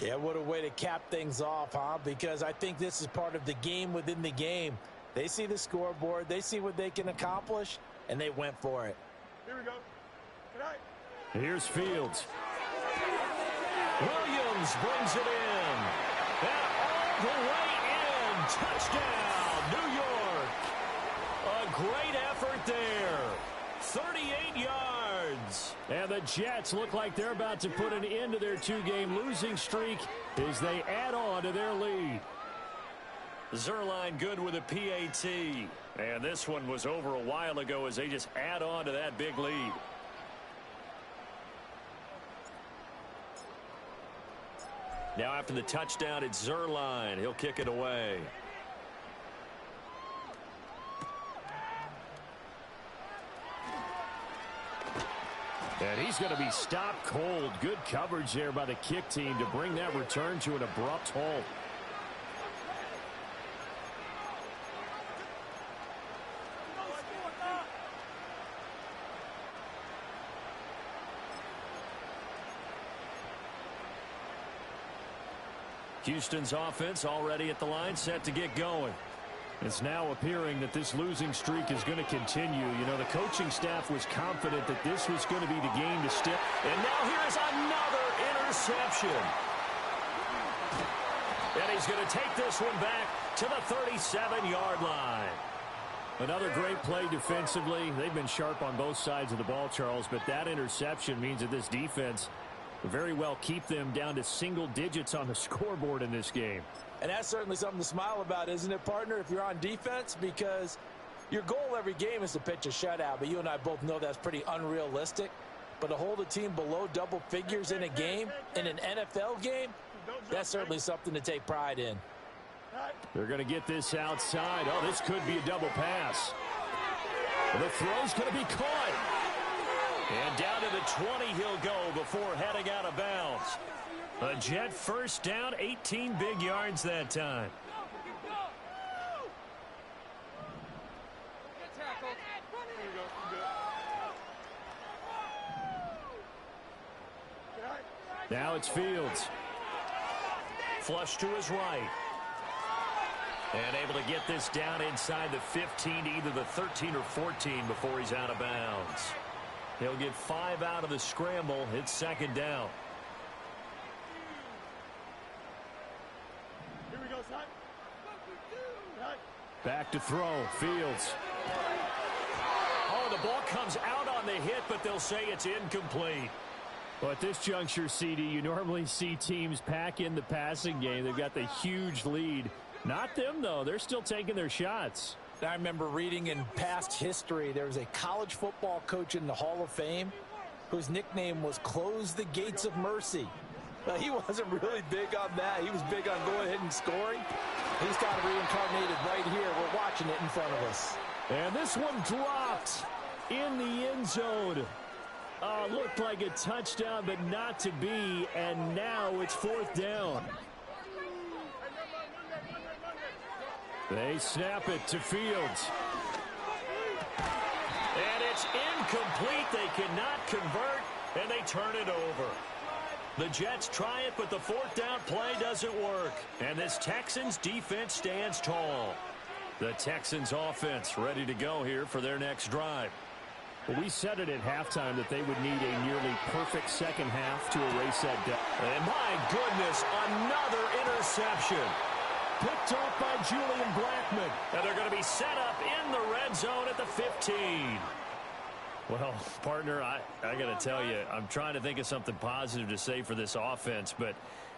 Yeah, what a way to cap things off, huh? Because I think this is part of the game within the game. They see the scoreboard, they see what they can accomplish, and they went for it. Here we go. Good night. Here's Fields. Williams brings it in. And all the way in. Touchdown, New York. A great effort there. 38 yards. And the Jets look like they're about to put an end to their two-game losing streak as they add on to their lead. Zerline good with a PAT. And this one was over a while ago as they just add on to that big lead. Now after the touchdown, it's Zerline. He'll kick it away. And he's going to be stopped cold. Good coverage there by the kick team to bring that return to an abrupt halt. Houston's offense already at the line, set to get going. It's now appearing that this losing streak is going to continue. You know, the coaching staff was confident that this was going to be the game to stick. And now here's another interception. And he's going to take this one back to the 37-yard line. Another great play defensively. They've been sharp on both sides of the ball, Charles, but that interception means that this defense very well keep them down to single digits on the scoreboard in this game. And that's certainly something to smile about, isn't it, partner, if you're on defense? Because your goal every game is to pitch a shutout, but you and I both know that's pretty unrealistic. But to hold a team below double figures in a game, in an NFL game, that's certainly something to take pride in. They're going to get this outside. Oh, this could be a double pass. The throw's going to be caught. And down to the 20 he'll go before heading out of bounds. A Jet first down, 18 big yards that time. Now it's Fields. Flush to his right. And able to get this down inside the 15 to either the 13 or 14 before he's out of bounds. He'll get 5 out of the scramble. It's second down. Here we go, son. Back to throw. Fields. Oh, the ball comes out on the hit, but they'll say it's incomplete. Well, at this juncture, CD, you normally see teams pack in the passing game. They've got the huge lead. Not them, though. They're still taking their shots. I remember reading in past history, there was a college football coach in the Hall of Fame whose nickname was Close the Gates of Mercy. He wasn't really big on that. He was big on going ahead and scoring. He's kind of reincarnated right here. We're watching it in front of us. And this one dropped in the end zone. Looked like a touchdown, but not to be. And now it's fourth down. They snap it to Fields. It's incomplete. They cannot convert, and they turn it over. The Jets try it, but the fourth down play doesn't work. And this Texans defense stands tall. The Texans offense ready to go here for their next drive. Well, we said it at halftime that they would need a nearly perfect second half to erase that debt. And my goodness, another interception. Picked off by Julian Blackmon. And they're going to be set up in the red zone at the 15. Well, partner, I got to tell you, I'm trying to think of something positive to say for this offense, but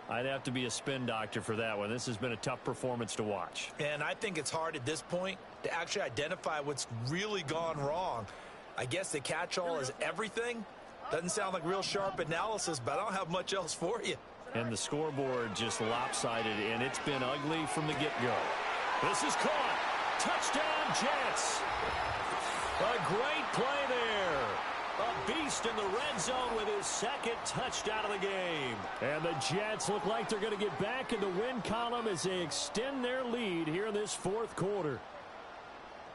I'd have to be a spin doctor for that one. This has been a tough performance to watch. And I think it's hard at this point to actually identify what's really gone wrong. I guess the catch-all is everything. Doesn't sound like real sharp analysis, but I don't have much else for you. And the scoreboard just lopsided, and it's been ugly from the get-go. This is caught. Touchdown, Jets. A great play there. A beast in the red zone with his second touchdown of the game. And the Jets look like they're going to get back in the win column as they extend their lead here in this fourth quarter.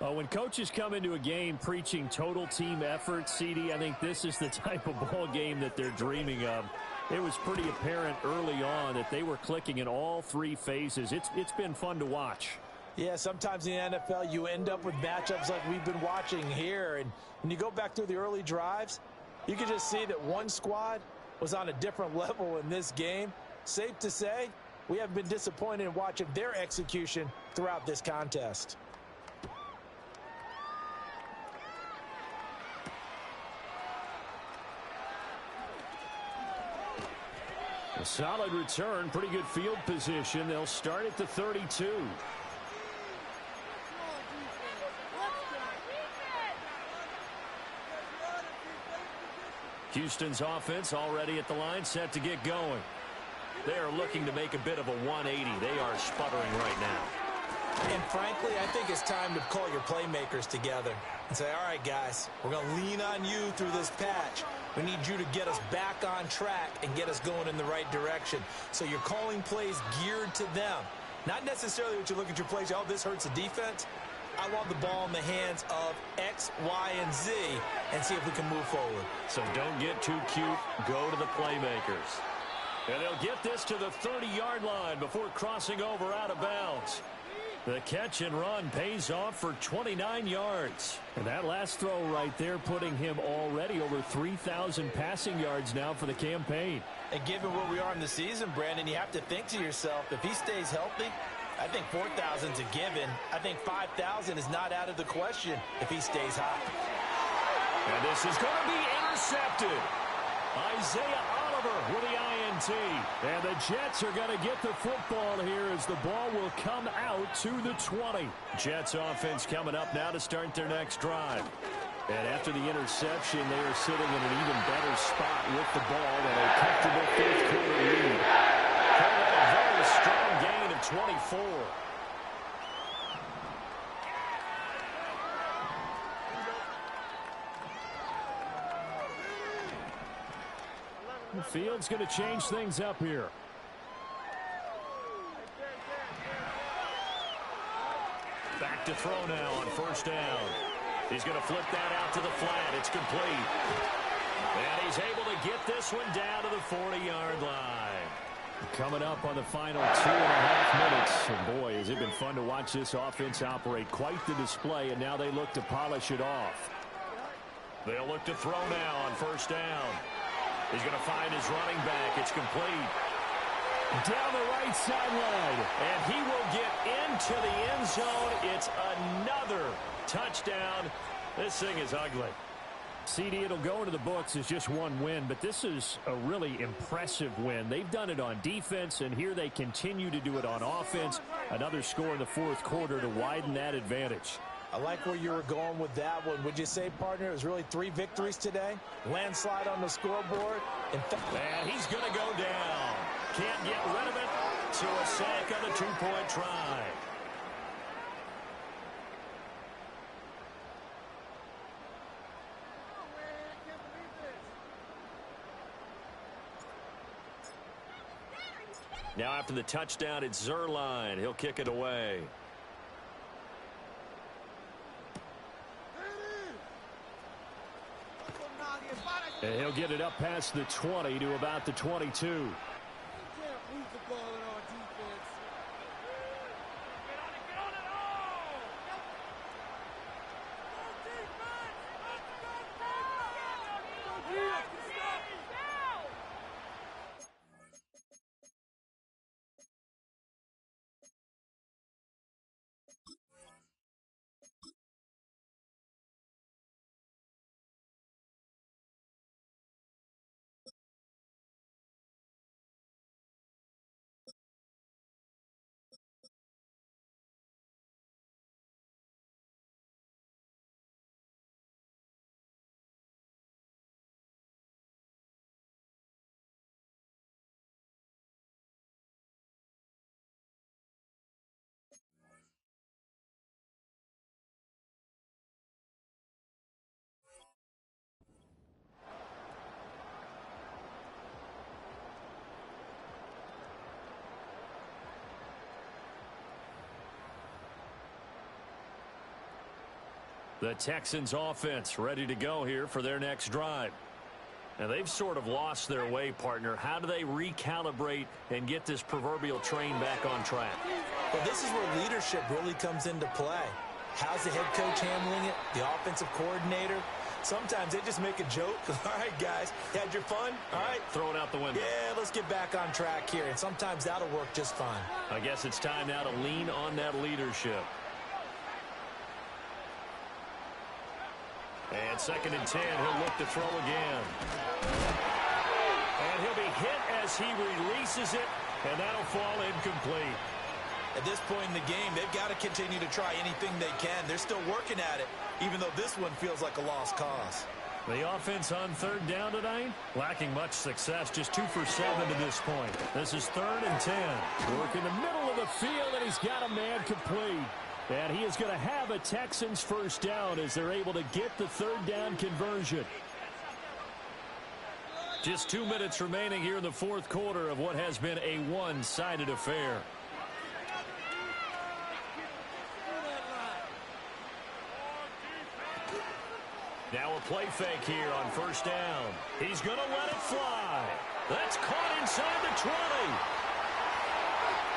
When coaches come into a game preaching total team effort, CD, I think this is the type of ball game that they're dreaming of. It was pretty apparent early on that they were clicking in all three phases. It's been fun to watch. Yeah, sometimes in the NFL you end up with matchups like we've been watching here. And when you go back through the early drives, you can just see that one squad was on a different level in this game. Safe to say, we haven't been disappointed in watching their execution throughout this contest. A solid return, pretty good field position. They'll start at the 32. Houston's offense already at the line, set to get going. They are looking to make a bit of a 180. They are sputtering right now. And frankly, I think it's time to call your playmakers together and say, all right, guys, we're going to lean on you through this patch. We need you to get us back on track and get us going in the right direction. So you're calling plays geared to them. Not necessarily what you look at your plays, oh, this hurts the defense. I want the ball in the hands of X, Y, and Z and see if we can move forward. So don't get too cute. Go to the playmakers. And they'll get this to the 30-yard line before crossing over out of bounds. The catch and run pays off for 29 yards. And that last throw right there putting him already over 3,000 passing yards now for the campaign. And given where we are in the season, Brandon, you have to think to yourself, if he stays healthy, I think 4,000's a given. I think 5,000 is not out of the question if he stays hot. And this is going to be intercepted. Isaiah Oliver with the INT. And the Jets are going to get the football here as the ball will come out to the 20. Jets offense coming up now to start their next drive. And after the interception, they are sitting in an even better spot with the ball and a comfortable fifth quarter lead. A very strong gain of 24. The field's going to change things up here. Back to throw now on first down. He's going to flip that out to the flat. It's complete. And he's able to get this one down to the 40-yard line. Coming up on the final 2.5 minutes. And boy, has it been fun to watch this offense operate. Quite the display, and now they look to polish it off. They'll look to throw now on first down. He's going to find his running back. It's complete. Down the right sideline. And he will get into the end zone. It's another touchdown. This thing is ugly. CD, it'll go into the books as just one win, but this is a really impressive win. They've done it on defense, and here they continue to do it on offense. Another score in the fourth quarter to widen that advantage. I like where you were going with that one. Would you say, partner, it was really 3 victories today? Landslide on the scoreboard. And he's going to go down. Can't get rid of it. So a sack on the 2-point try. Now after the touchdown, it's Zerline. He'll kick it away. And he'll get it up past the 20 to about the 22. The Texans offense ready to go here for their next drive. And they've sort of lost their way, partner. How do they recalibrate and get this proverbial train back on track? Well, this is where leadership really comes into play. How's the head coach handling it? The offensive coordinator? Sometimes they just make a joke. All right, guys, had your fun? All right. Throw it out the window. Yeah, let's get back on track here. And sometimes that'll work just fine. I guess it's time now to lean on that leadership. And 2nd and 10, he'll look to throw again. And he'll be hit as he releases it, and that'll fall incomplete. At this point in the game, they've got to continue to try anything they can. They're still working at it, even though this one feels like a lost cause. The offense on 3rd down tonight, lacking much success, just 2 for 7 to this point. This is 3rd and 10. Work in the middle of the field, and he's got a man complete. And he is going to have a Texans first down as they're able to get the 3rd down conversion. Just 2 minutes remaining here in the 4th quarter of what has been a one-sided affair. Now a play fake here on 1st down. He's going to let it fly. That's caught inside the 20.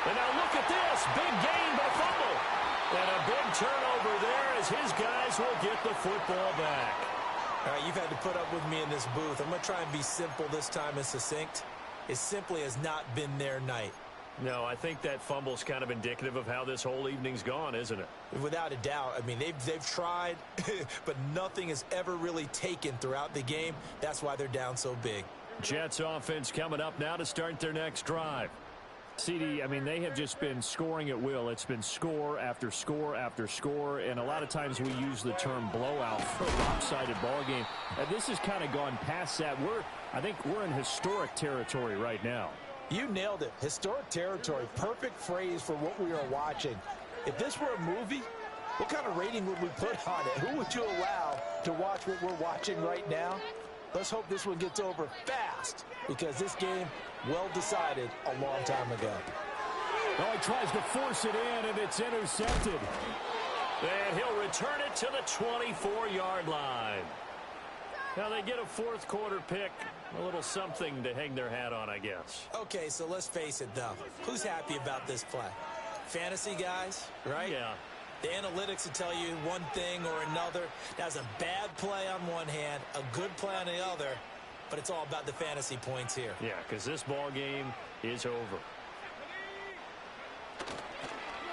And now look at this. Big gain by fumble. And a big turnover there as his guys will get the football back. All right, you've had to put up with me in this booth. I'm going to try and be simple this time and succinct. It simply has not been their night. No, I think that fumble's kind of indicative of how this whole evening's gone, isn't it? Without a doubt. I mean, they've tried, but nothing has ever really taken throughout the game. That's why they're down so big. Jets offense coming up now to start their next drive. CD, I mean, they have just been scoring at will. It's been score after score after score, and a lot of times we use the term blowout for a lopsided ball game. And this has kind of gone past that. I think we're in historic territory right now. You nailed it. Historic territory. Perfect phrase for what we are watching. If this were a movie, what kind of rating would we put on it? Who would you allow to watch what we're watching right now? Let's hope this one gets over fast, because this game, well decided a long time ago. Oh, he tries to force it in, and it's intercepted. And he'll return it to the 24-yard line. Now they get a 4th quarter pick. A little something to hang their hat on, I guess. Okay, so let's face it, though. Who's happy about this play? Fantasy guys, right? Yeah. The analytics will tell you one thing or another. That's a bad play on one hand, a good play on the other, but it's all about the fantasy points here. Yeah, because this ball game is over.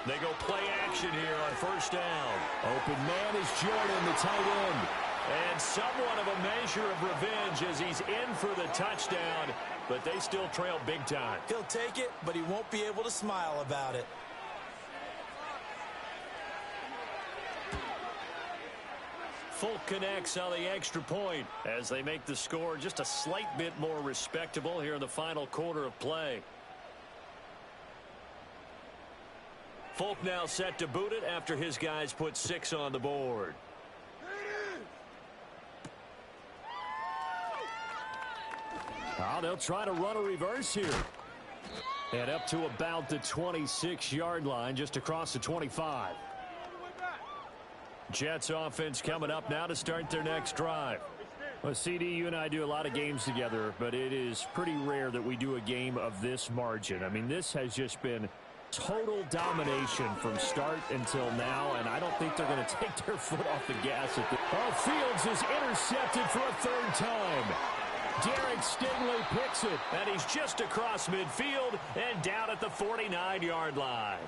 They go play action here on 1st down. Open man is Jordan, the tight end. And somewhat of a measure of revenge as he's in for the touchdown, but they still trail big time. He'll take it, but he won't be able to smile about it. Folk connects on the extra point as they make the score just a slight bit more respectable here in the final quarter of play. Folk now set to boot it after his guys put 6 on the board. Oh, they'll try to run a reverse here. And up to about the 26-yard line, just across the 25. Jets offense coming up now to start their next drive. Well, CD, you and I do a lot of games together, but it is pretty rare that we do a game of this margin. I mean, this has just been total domination from start until now, and I don't think they're going to take their foot off the gas at the... Oh, Fields is intercepted for a third time. Derek Stingley picks it, and he's just across midfield and down at the 49-yard line.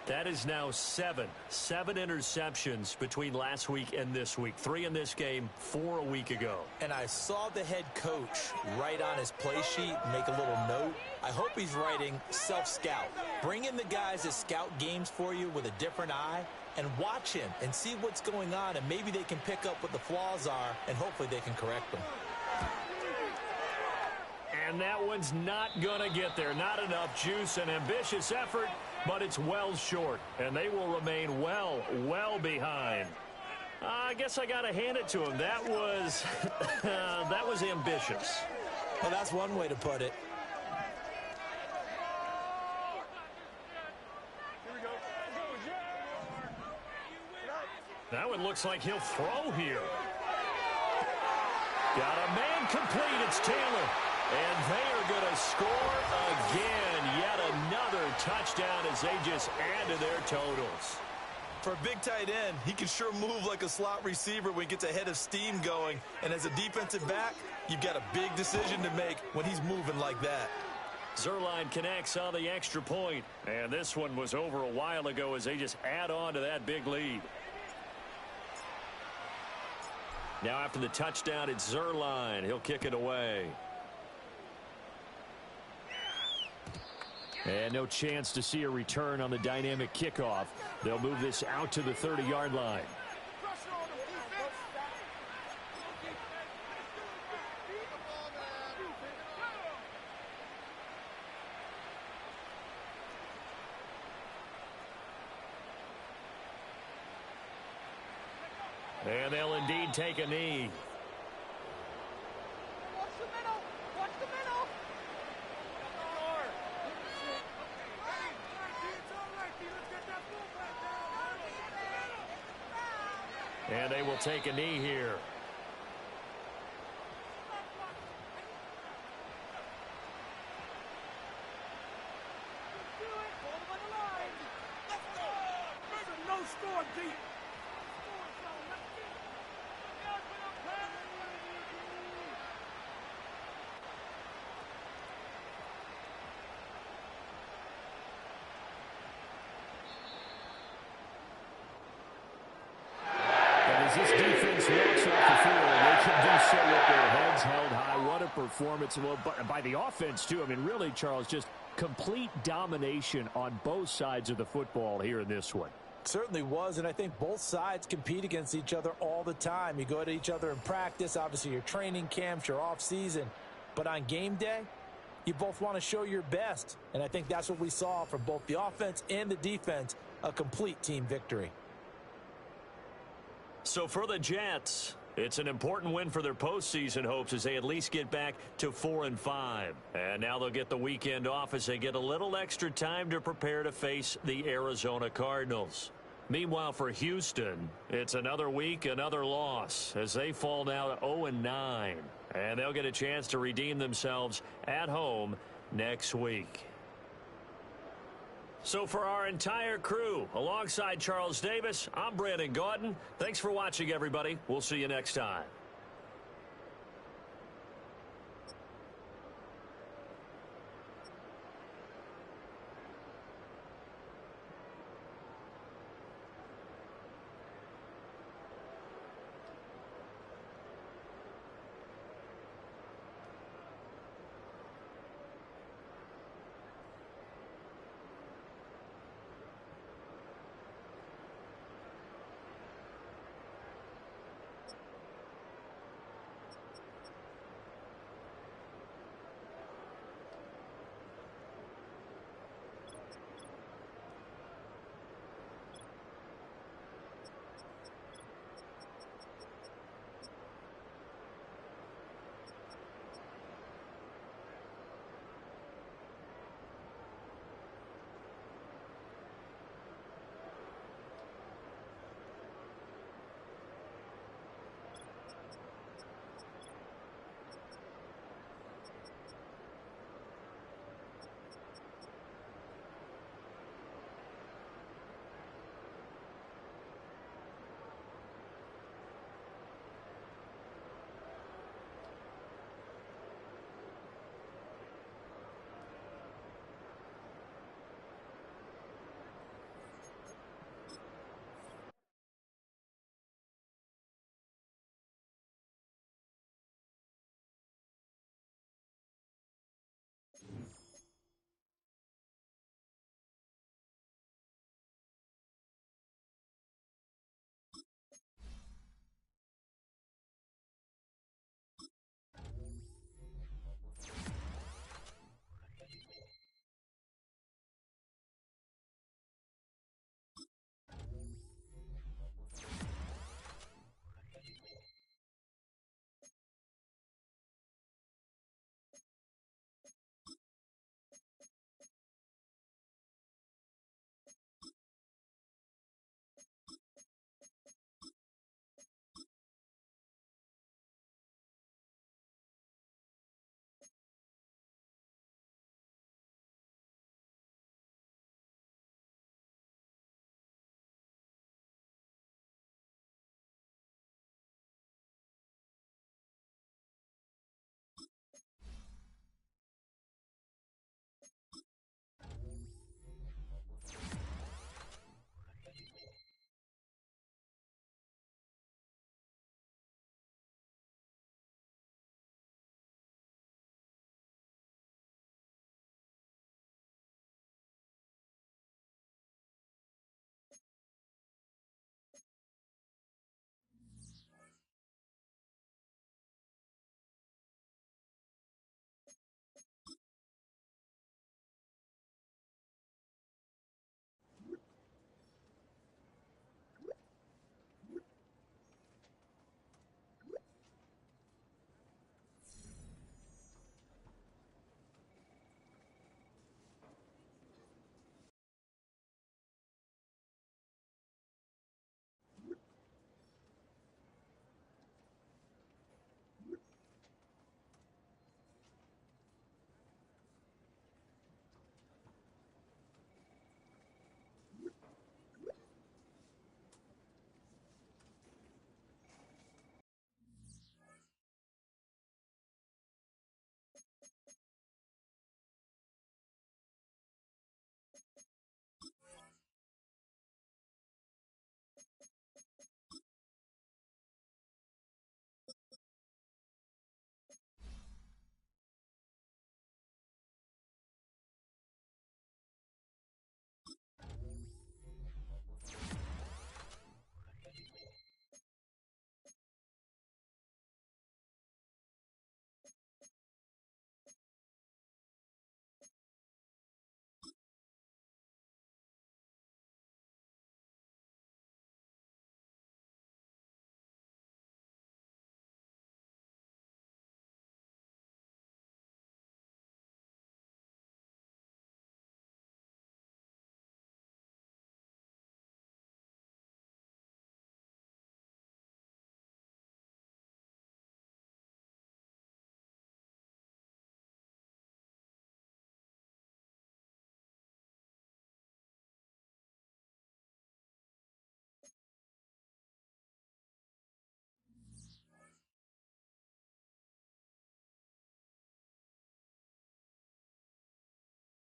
That is now seven interceptions between last week and this week. 3 in this game, 4 a week ago. And I saw the head coach write on his play sheet, make a little note. I hope he's writing self-scout. Bring in the guys that scout games for you with a different eye and watch him and see what's going on, and maybe they can pick up what the flaws are, and hopefully they can correct them. And that one's not going to get there. Not enough juice. An ambitious effort, but it's well short. And they will remain well behind. I guess I got to hand it to him. That was, that was ambitious. Well, that's one way to put it. That one looks like he'll throw here. Got a man complete. It's Taylor. And they are going to score again. Yet another touchdown as they just add to their totals. For a big tight end, he can sure move like a slot receiver when he gets a head of steam going. And as a defensive back, you've got a big decision to make when he's moving like that. Zerline connects on the extra point. And this one was over a while ago as they just add on to that big lead. Now after the touchdown, it's Zerline. He'll kick it away. And no chance to see a return on the dynamic kickoff. They'll move this out to the 30-yard line. And they'll indeed take a knee. Watch the middle. Watch the middle. And they will take a knee here. No score, deep. This defense walks off the field, they can do so with their heads held high. What a performance. Well, by the offense, too. I mean, really, Charles, just complete domination on both sides of the football here in this one. Certainly was, and I think both sides compete against each other all the time. You go at each other in practice, obviously your training camps, your off-season. But on game day, you both want to show your best. And I think that's what we saw from both the offense and the defense, a complete team victory. So for the Jets, it's an important win for their postseason hopes as they at least get back to 4-5. And now they'll get the weekend off as they get a little extra time to prepare to face the Arizona Cardinals. Meanwhile, for Houston, it's another week, another loss as they fall now to 0-9. And they'll get a chance to redeem themselves at home next week. So for our entire crew, alongside Charles Davis, I'm Brandon Gaudin. Thanks for watching, everybody. We'll see you next time.